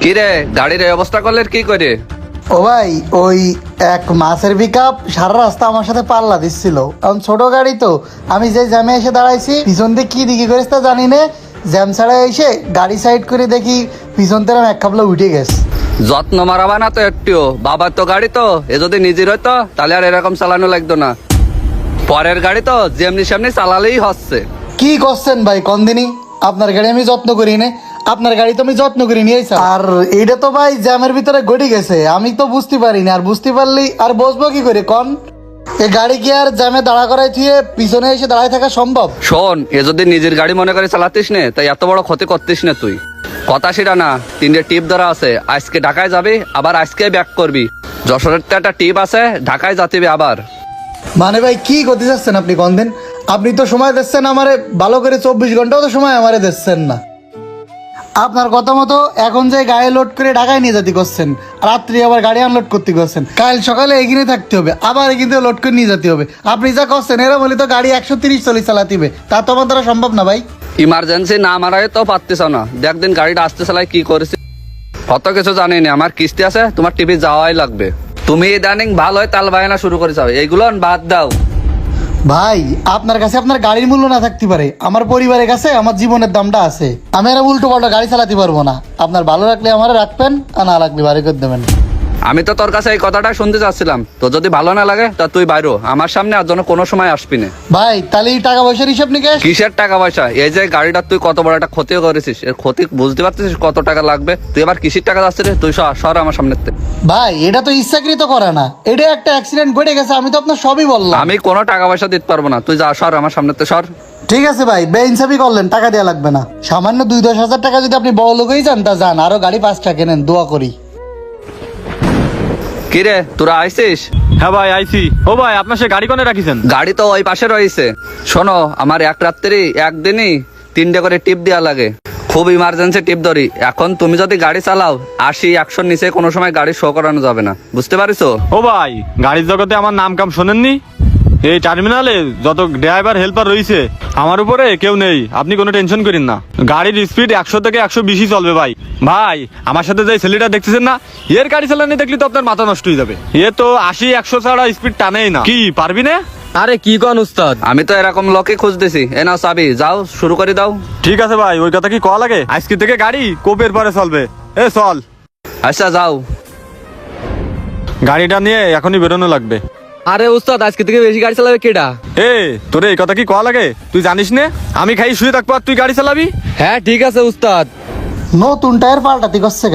কি রে, গাড়ির এই অবস্থা করলে কি করে? ও ভাই, ওই এক মাছের পিকআপ সারা রাস্তা আমার সাথে পাল্লা দিচ্ছিল। কারণ ছোট গাড়ি তো, আমি যে জ্যামে এসে দাঁড়াইছি, পিছন দিয়ে কি দিকে করেছে তা জানি না, জ্যাম ছাড়া এসে গাড়ি সাইড করে দেখি পিছন থেকে এক খাপলা উঠে গেছে। যত্ন মারাবা না তো একটু, বাবার তো গাড়ি তো, এ যদি নিজের হইতো তাহলে আর এরকম চালানো লাগতো না। পরের গাড়ি তো যেমনি সেমনি চালালেই হচ্ছে। কি করছেন ভাই কন্দিনী? আপনার গাড়ি আমি যত্ন করি না, আপনার গাড়ি তো আমি যত্ন করি নি। আর এইটা তো ভাই জ্যামের ভিতরে গড়ে গেছে, আমি তো বুঝতে পারিনি। আর বুঝতে পারলি আর বসবো কি করে কন? এই গাড়ি কি আর জ্যামে দাঁড়া করাই থুয়ে পিছনে এসে দাঁড়ায় থাকা সম্ভব? শোন, এ যদি নিজের গাড়ি মনে করে চালাতিস না, তাই এত বড় ক্ষতি করতিস না তুই। কথা সেটা না, 3টে টিপ ধরা আছে। আজকে ঢাকায় যাবি, আবার আজকে ব্যাক করবি। যশোরের তো একটা টিপ আছে, ঢাকায় যাতিবি আবার। মানে ভাই কি করতে চাচ্ছেন আপনি কন্দিন? আপনি তো সময় দিচ্ছেন আমারে ভালো করে, 24 ঘন্টাও তো সময় আমারে দিচ্ছেন না। আপনার কথা মতো এখন যে গাড়ি লোড করে ঢাকায় নিয়ে যেতে করছেন, রাত্রি আবার গাড়ি আনলোড করতে করছেন, কাল সকালে এগিয়ে থাকতে হবে, আবার এগিয়ে লোড করে নিয়ে যেতে হবে। আপনি যা করছেন এরা বলি তো গাড়ি 130-40 চালাতে হবে, তা তো আমার দ্বারা সম্ভব না ভাই। ইমার্জেন্সি না মারাই তো পারতিস না। দেখ দিন গাড়িটা আসতে চালাই কি করেছি, কত কিছু জানি না। আমার কিস্তি আছে, তোমার টিভি যাওয়াই লাগবে। তুমি ইদানিং ভালো হয় তাল বায়না শুরু করেছ, এইগুলো বাদ দাও। ভাই আপনার কাছে আপনার গাড়ির মূল্য না থাকতে পারে, আমার পরিবারের কাছে আমার জীবনের দামটা আছে। আমি আর উল্টো পাল্টা গাড়ি চালাতে পারবো না। আপনার ভালো রাখলে আমার রাখবেন, আর না রাখলে বাড়ি করে দেবেন। আমি তো তোর কাছে এই কথাটা শুনতে চাচ্ছিলাম। তো যদি ভালো না লাগে তা তুই বাইরো, আমার সামনে আর যেন কোনো সময় আসবি না। ভাই তাহলে এই টাকা পয়সার হিসাব নিকেশ? কিসের টাকা পয়সা? এই যে গাড়িটা তুই কত বড় একটা ক্ষতি করেছিস, এর ক্ষতি বুঝতে পারছিস কত টাকা লাগবে? তুই আবার কিসের টাকা যাচ্ছে রে? তুই সর আমার সামনে। ভাই এটা তো ইচ্ছাকৃত করা না, এটা একটা অ্যাক্সিডেন্ট ঘটে গেছে, আমি তো আপনার সবই বললাম। আমি কোনো টাকা পয়সা দিতে পারবো না, তুই যা, সর আমার সামনে, সর। ঠিক আছে ভাই, বেইনসাফি করলেন, টাকা দেওয়া লাগবে না। সামান্য 2-10 হাজার টাকা যদি আপনি বড় লোক হয়ে যান তা যান, আরো গাড়ি 5টা কেনেন, দোয়া করি। কি রে, তোরা আইছিস? হ্যাঁ ভাই আইছি। ও ভাই আপনার সে গাড়ি কোনে রাখিছেন? গাড়ি তো ওই পাশে রয়েছে। শোনো, আমার এক রাত্রি একদিনই 3টে করে টিপ দেওয়া লাগে, খুব ইমার্জেন্সি টিপ ধরি। এখন তুমি যদি গাড়ি চালাও 80-100 নিচে কোনো সময় গাড়ি শো করানো যাবে না, বুঝতে পারিস? ও ভাই গাড়ির জগতে আমার নাম কাম শোনেননি? এই টার্মিনালে যত ড্রাইভার হেল্পার রয়েছে আমার উপরে কেউ নেই, আপনি কোনো টেনশন করেন না। গাড়ির স্পিড 100 থেকে 120 চলবে ভাই। ভাই আমার সাথে যে ছেলেটা দেখতেছেন না, এর গাড়ি চালানি দেখলে তো আপনার মাথা নষ্ট হয়ে যাবে। এ তো 80-100 ছাড়া স্পিড টানেই না। কি পারবি না? আরে কি কোন উস্তাদ, আমি তো এরকম লোকে খুঁজতেছি। এ নাও চাবি, যাও শুরু করে দাও। ঠিক আছে ভাই, ওই কথা কি কওয়া লাগে? আজকে থেকে গাড়ি কোপের পরে চলবে। এ চল। আচ্ছা যাও। গাড়িটা নিয়ে এখনই বেরোনো লাগবে। আরে উস্তাদ আজকে থেকে বেশি গাড়ি চালাবে কেডা? এ তোরে এই কথা কি কওয়া লাগে? তুই জানিস না আমি খাই শুয়ে থাকবো আর তুই গাড়ি চালাবি? হ্যাঁ ঠিক আছে উস্তাদ। নতুন টায়ার পাল্টাতে করছে।